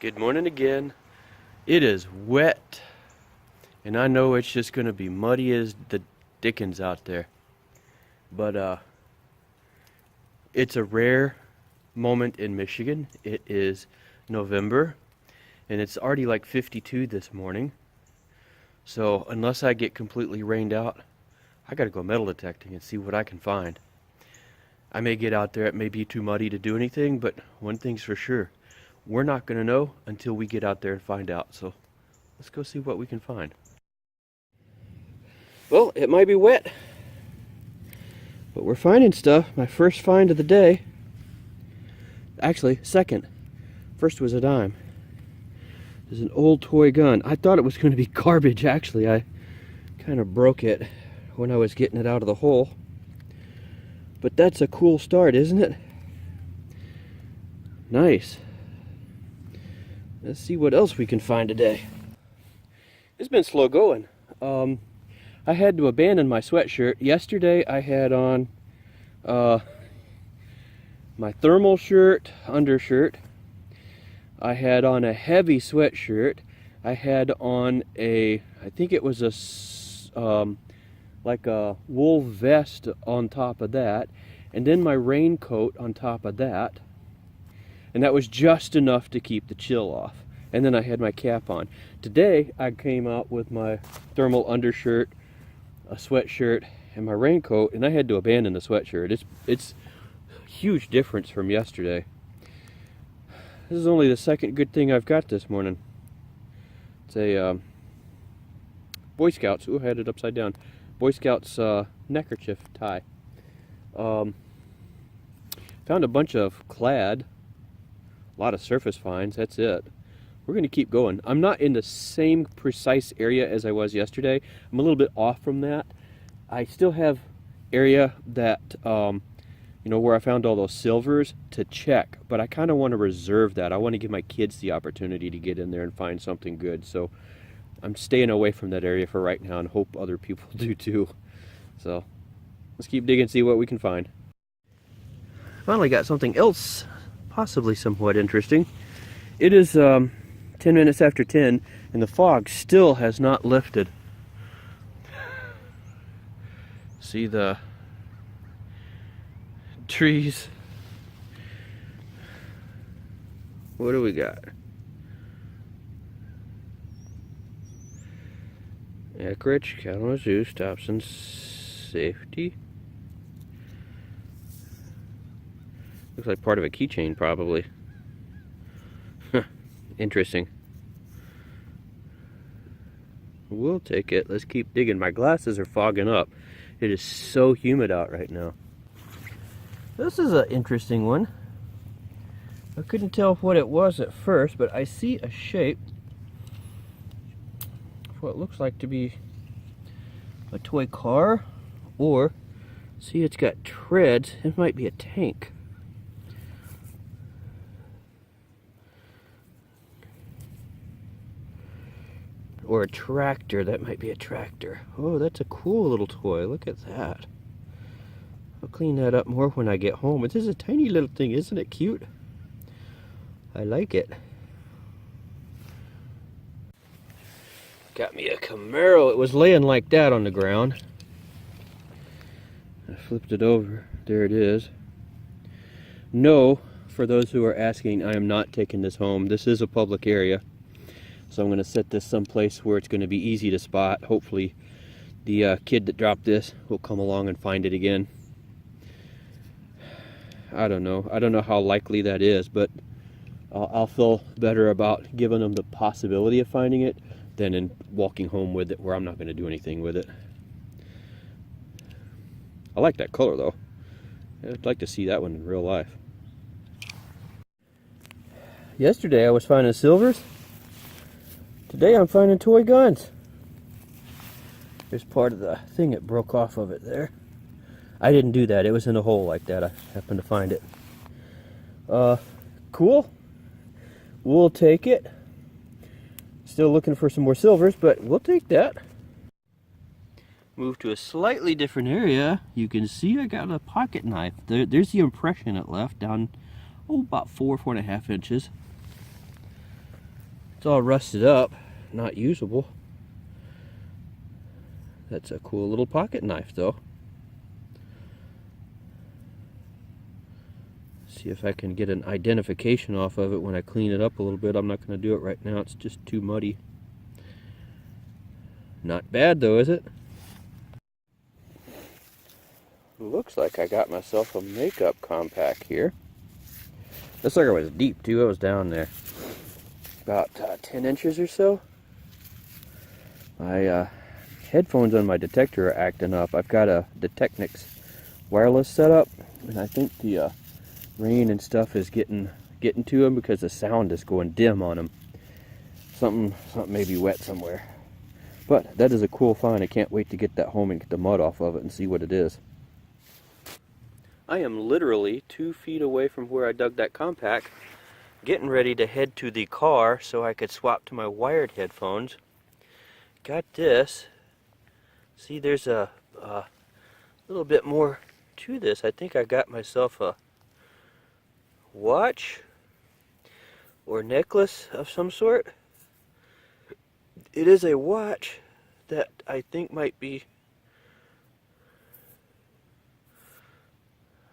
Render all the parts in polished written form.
Good morning again. It is wet, and I know it's just going to be muddy as the dickens out there. But it's a rare moment in Michigan. It is November, and it's already like 52 this morning. So unless I get completely rained out, I got to go metal detecting and see what I can find. I may get out there, it may be too muddy to do anything, but one thing's for sure. We're not going to know until we get out there and find out. So let's go see what we can find. Well, it might be wet, but we're finding stuff. My first find of the day. Actually, second. First was a dime. There's an old toy gun. I thought it was going to be garbage, actually. I kind of broke it when I was getting it out of the hole. But that's a cool start, isn't it? Nice. Let's see what else we can find today. It's been slow going. I had to abandon my sweatshirt. Yesterday I had on my thermal shirt, undershirt. I had on a heavy sweatshirt. I had on I think it was like a wool vest on top of that, and then my raincoat on top of that. And that was just enough to keep the chill off. And then I had my cap on. Today, I came out with my thermal undershirt, a sweatshirt, and my raincoat, and I had to abandon the sweatshirt. It's a huge difference from yesterday. This is only the second good thing I've got this morning. It's a Boy Scouts. Ooh, I had it upside down. Boy Scouts neckerchief tie. Found a bunch of clad. A lot of surface finds, that's it. We're going to keep going. I'm not in the same precise area as I was yesterday. I'm a little bit off from that. I still have area that, where I found all those silvers to check, but I kind of want to reserve that. I want to give my kids the opportunity to get in there and find something good. So I'm staying away from that area for right now and hope other people do too. So let's keep digging and see what we can find. Finally got something else possibly somewhat interesting. It is 10 minutes after 10 and the fog still has not lifted. See the trees. What do we got? Eckrich, Kalamazoo, stops and safety. Looks like part of a keychain, probably. Interesting. We'll take it. Let's keep digging. My glasses are fogging up. It is so humid out right now. This is an interesting one. I couldn't tell what it was at first, but I see a shape. What looks like to be a toy car, or see, it's got treads. It might be a tank. Or a tractor. That might be a tractor. Oh, that's a cool little toy. Look at that. I'll clean that up more when I get home. This is a tiny little thing. Isn't it cute? I like it. Got me a Camaro. It was laying like that on the ground. I flipped it over. There it is. No, for those who are asking, I am not taking this home. This is a public area. So I'm going to set this someplace where it's going to be easy to spot. Hopefully the kid that dropped this will come along and find it again. I don't know. I don't know how likely that is, but I'll feel better about giving them the possibility of finding it than in walking home with it where I'm not going to do anything with it. I like that color though. I'd like to see that one in real life. Yesterday I was finding silvers. Today I'm finding toy guns. There's part of the thing that broke off of it there. I didn't do that. It was in a hole like that. I happened to find it. Cool. We'll take it. Still looking for some more silvers, but we'll take that. Move to a slightly different area. You can see I got a pocket knife. There's the impression it left down, about 4.5 inches. It's all rusted up, not usable. That's a cool little pocket knife though. See if I can get an identification off of it when I clean it up a little bit. I'm not going to do it right now, it's just too muddy. Not bad though, is it? Looks like I got myself a makeup compact here. This sucker was deep too, it was down there. About 10 inches or so. My headphones on my detector are acting up. I've got a Detechnix wireless setup, and I think the rain and stuff is getting to them because the sound is going dim on them. Something may be wet somewhere. But that is a cool find. I can't wait to get that home and get the mud off of it and see what it is. I am literally 2 feet away from where I dug that compact, getting ready to head to the car so I could swap to my wired headphones. Got this. See, there's a little bit more to this. I think I got myself a watch or necklace of some sort. It is a watch that I think might be,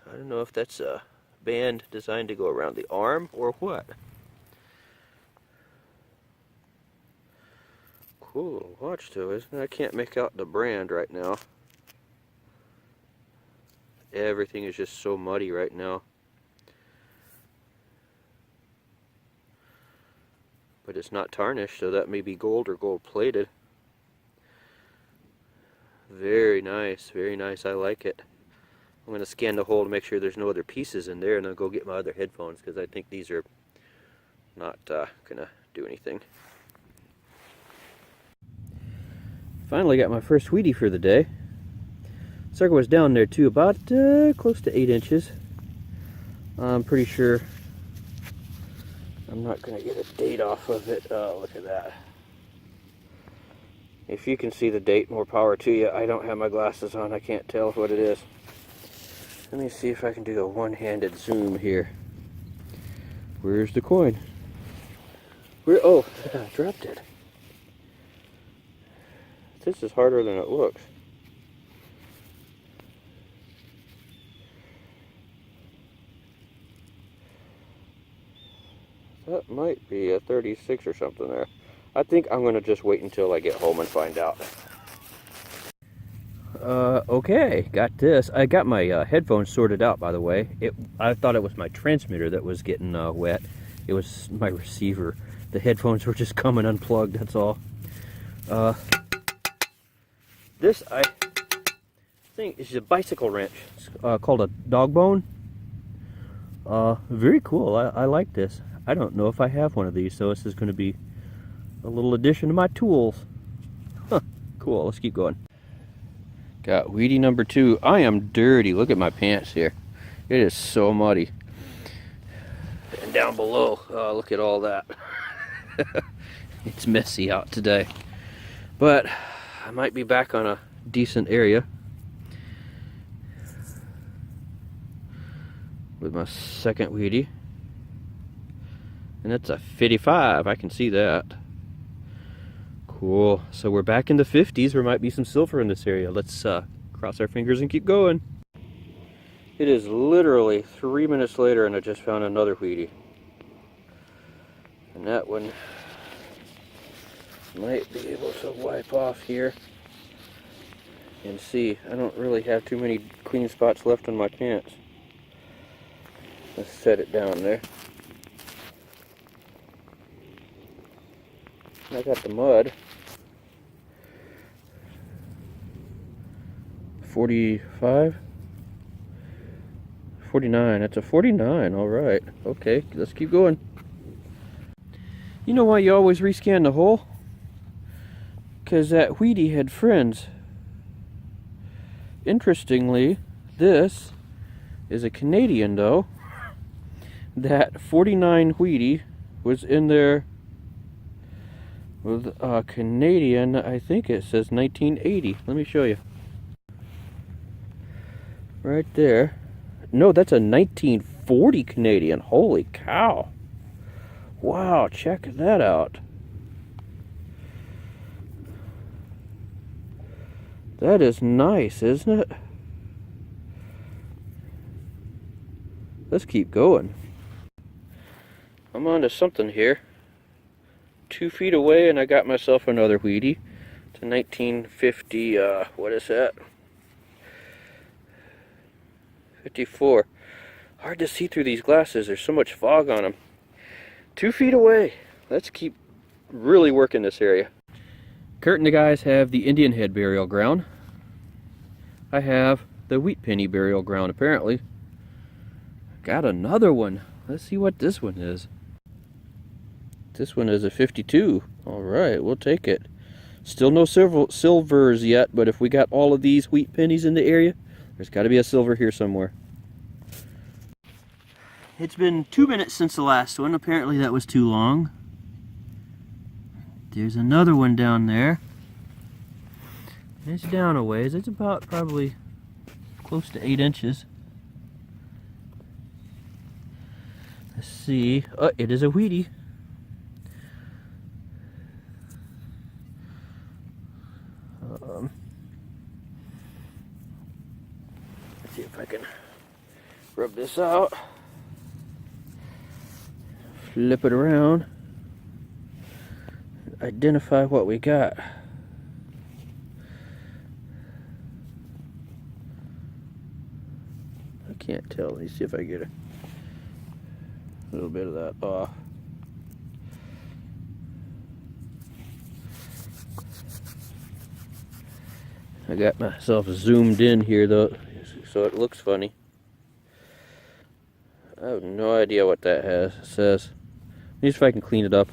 I don't know if that's a band designed to go around the arm or what. Cool little watch though, isn't it? I can't make out the brand right now. Everything is just so muddy right now. But it's not tarnished, so that may be gold or gold plated. Very nice, I like it. I'm going to scan the hole to make sure there's no other pieces in there, and then go get my other headphones because I think these are not going to do anything. Finally got my first Wheatie for the day. Sucker was down there too, about close to 8 inches. I'm pretty sure I'm not going to get a date off of it. Oh, look at that. If you can see the date, more power to you. I don't have my glasses on, I can't tell what it is. Let me see if I can do a one-handed zoom here. Where's the coin? Where? Oh, I dropped it. This is harder than it looks. That might be a 36 or something there. I think I'm going to just wait until I get home and find out. Okay, got this. I got my headphones sorted out, by the way. I thought it was my transmitter that was getting wet. It was my receiver. The headphones were just coming unplugged, that's all. This, I think, is a bicycle wrench. It's called a dog bone. Very cool. I like this. I don't know if I have one of these, so this is going to be a little addition to my tools. Huh, cool. Let's keep going. Got Wheatie number 2. I am dirty. Look at my pants here. It is so muddy. And down below, look at all that. It's messy out today. But I might be back on a decent area with my second Wheatie. And that's a 55. I can see that. Cool. So we're back in the 50s. There might be some silver in this area. Let's cross our fingers and keep going. It is literally 3 minutes later and I just found another Wheatie. And that one might be able to wipe off here and see. I don't really have too many clean spots left on my pants. Let's set it down there. I got the mud. 45? 49. That's a 49. Alright. Okay, let's keep going. You know why you always rescan the hole? Because that Wheatie had friends. Interestingly, this is a Canadian though. That 49 Wheatie was in there with a Canadian, I think it says 1980. Let me show you. Right there. No, that's a 1940 Canadian. Holy cow. Wow, check that out. That is nice, isn't it? Let's keep going. I'm onto something here. 2 feet away and I got myself another Wheatie. It's a 1950, what is that? 54. Hard to see through these glasses, there's so much fog on them. 2 feet away. Let's keep really working this area. Kurt and the guys have the Indian Head burial ground. I have the Wheat Penny burial ground, apparently. Got another one. Let's see what this one is. This one is a 52. Alright, we'll take it. Still no silvers yet, but if we got all of these wheat pennies in the area, there's got to be a silver here somewhere. It's been 2 minutes since the last one. Apparently that was too long. There's another one down there. It's down a ways. It's about probably close to 8 inches. Let's see. Oh, it is a Wheatie. Let's see if I can rub this out. Flip it around. Identify what we got. I can't tell. Let me see if I get a little bit of that off. I got myself zoomed in here though, so it looks funny. I have no idea what that says. Let me see if I can clean it up.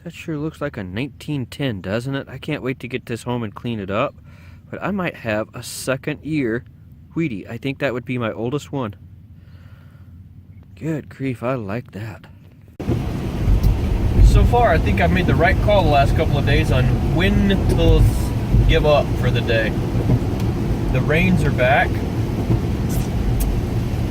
That sure looks like a 1910, doesn't it? I can't wait to get this home and clean it up. But I might have a second year Wheatie. I think that would be my oldest one. Good grief, I like that. So far, I think I've made the right call the last couple of days on when to give up for the day. The rains are back.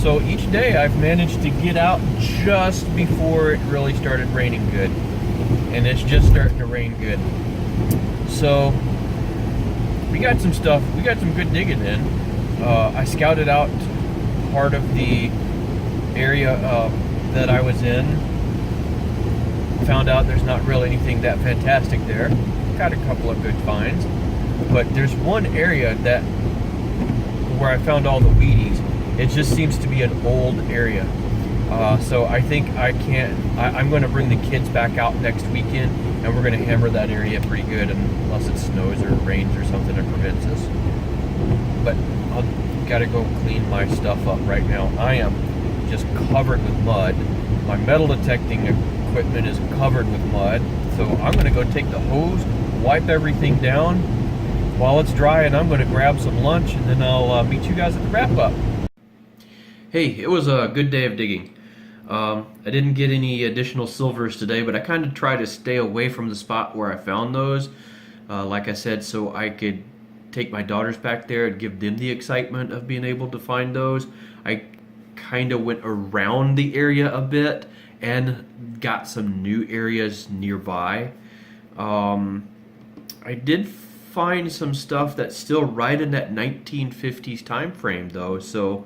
So each day I've managed to get out just before it really started raining good. And it's just starting to rain good. So we got some stuff, we got some good digging in. I scouted out part of the area that I was in. Found out there's not really anything that fantastic there. Got a couple of good finds. But there's one area that where I found all the Wheaties. It just seems to be an old area. So I think I'm going to bring the kids back out next weekend and we're going to hammer that area pretty good unless it snows or rains or something that prevents us. But I've got to go clean my stuff up right now. I am just covered with mud. My metal detecting equipment is covered with mud. So I'm going to go take the hose, wipe everything down while it's dry, and I'm going to grab some lunch and then I'll meet you guys at the wrap up. Hey, it was a good day of digging. I didn't get any additional silvers today, but I kind of tried to stay away from the spot where I found those. Like I said, so I could take my daughters back there and give them the excitement of being able to find those. I kind of went around the area a bit and got some new areas nearby. I did find some stuff that's still right in that 1950s time frame though, so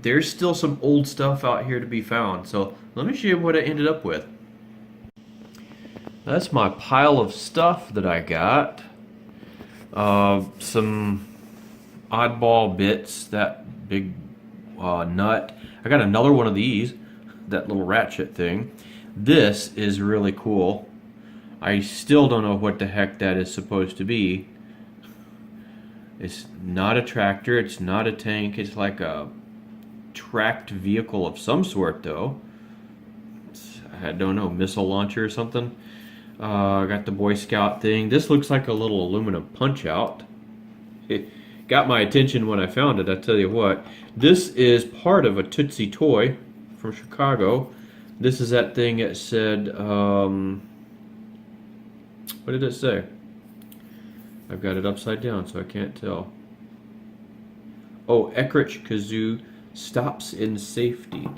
there's still some old stuff out here to be found. So let me show you what I ended up with. That's my pile of stuff that I got. Some oddball bits, that big nut. I got another one of these, that little ratchet thing. This is really cool. I still don't know what the heck that is supposed to be. It's not a tractor, it's not a tank, it's like a tracked vehicle of some sort though. I don't know, missile launcher or something. I got the Boy Scout thing. This looks like a little aluminum punch out. It got my attention when I found it, I tell you what. This is part of a Tootsie toy from Chicago. This is that thing that said, what did it say? I've got it upside down so I can't tell. Oh, Eckrich Kazoo stops in safety.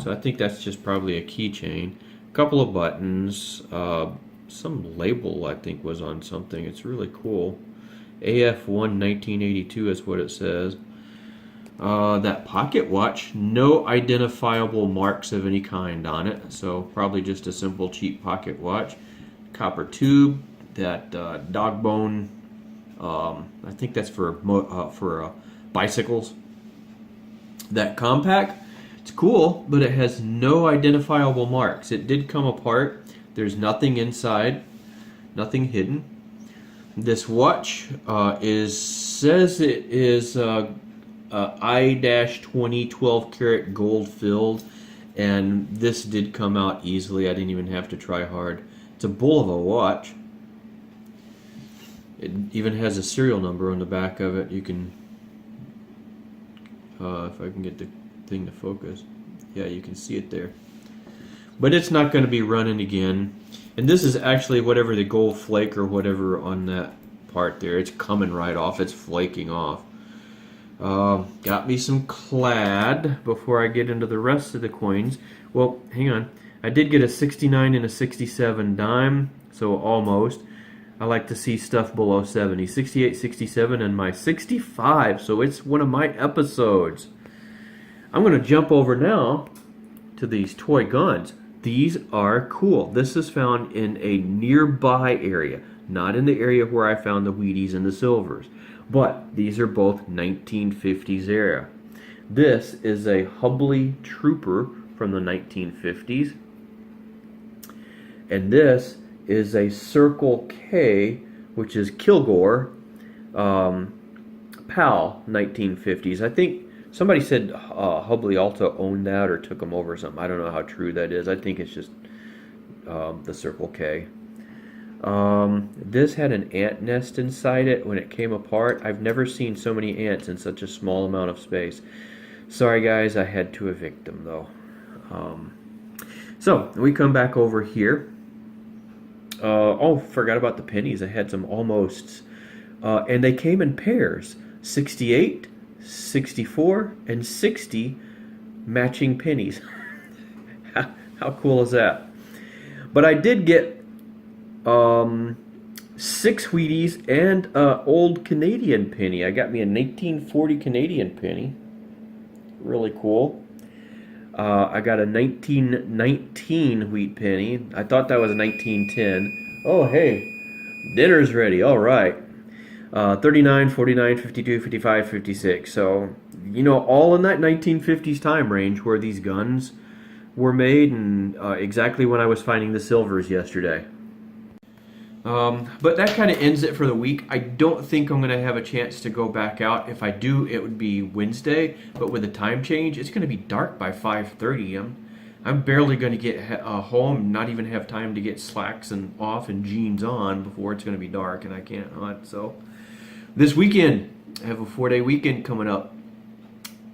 So I think that's just probably a keychain. A couple of buttons, some label I think was on something. It's really cool. AF1 1982 is what it says. That pocket watch, no identifiable marks of any kind on it, so probably just a simple cheap pocket watch. Copper tube, that dog bone, I think that's for bicycles. That compact, it's cool, but it has no identifiable marks. It did come apart. There's nothing inside, nothing hidden. This watch says it is I-20 12 karat gold filled, and this did come out easily. I didn't even have to try hard. It's a bull of a watch. It even has a serial number on the back of it. You can, if I can get the thing to focus, yeah, you can see it there. But it's not going to be running again. And this is actually whatever the gold flake or whatever on that part there. It's coming right off. It's flaking off. Got me some clad before I get into the rest of the coins. Well, hang on. I did get a 69 and a 67 dime, so almost. I like to see stuff below 70. 68, 67, and my 65, so it's one of my episodes. I'm going to jump over now to these toy guns. These are cool. This is found in a nearby area, not in the area where I found the Wheaties and the Silvers. But these are both 1950s era. This is a Hubley Trooper from the 1950s. And this is a Circle K, which is Kilgore, PAL 1950s. I think somebody said Hubley also owned that or took them over or something. I don't know how true that is. I think it's just the Circle K. This had an ant nest inside it when it came apart. I've never seen so many ants in such a small amount of space. Sorry guys, I had to evict them though. So we come back over here. Oh, forgot about the pennies. I had some almosts. And they came in pairs. 68, 64, and 60 matching pennies. How cool is that? But I did get 6 Wheaties and old Canadian penny. I got me a 1940 Canadian penny. Really cool. I got a 1919 wheat penny. I thought that was a 1910. Oh, hey, dinner's ready. All right. 39, 49, 52, 55, 56. So, you know, all in that 1950s time range where these guns were made, and exactly when I was finding the Silvers yesterday. But that kind of ends it for the week. I don't think I'm going to have a chance to go back out. If I do, it would be Wednesday. But with the time change, it's going to be dark by 5:30. I'm barely going to get home, not even have time to get slacks and off and jeans on before it's going to be dark, and I can't hunt. So this weekend, I have a 4-day weekend coming up.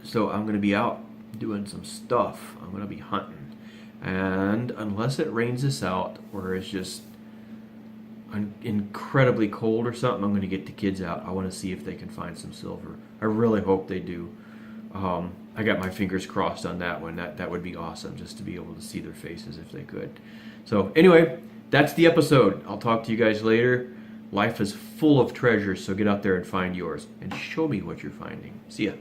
So I'm going to be out doing some stuff. I'm going to be hunting. And unless it rains us out, or it's just incredibly cold or something, I'm going to get the kids out. I want to see if they can find some silver. I really hope they do. I got my fingers crossed on that one. That would be awesome, just to be able to see their faces if they could. So anyway, that's the episode. I'll talk to you guys later. Life is full of treasures, so get out there and find yours and show me what you're finding. See ya.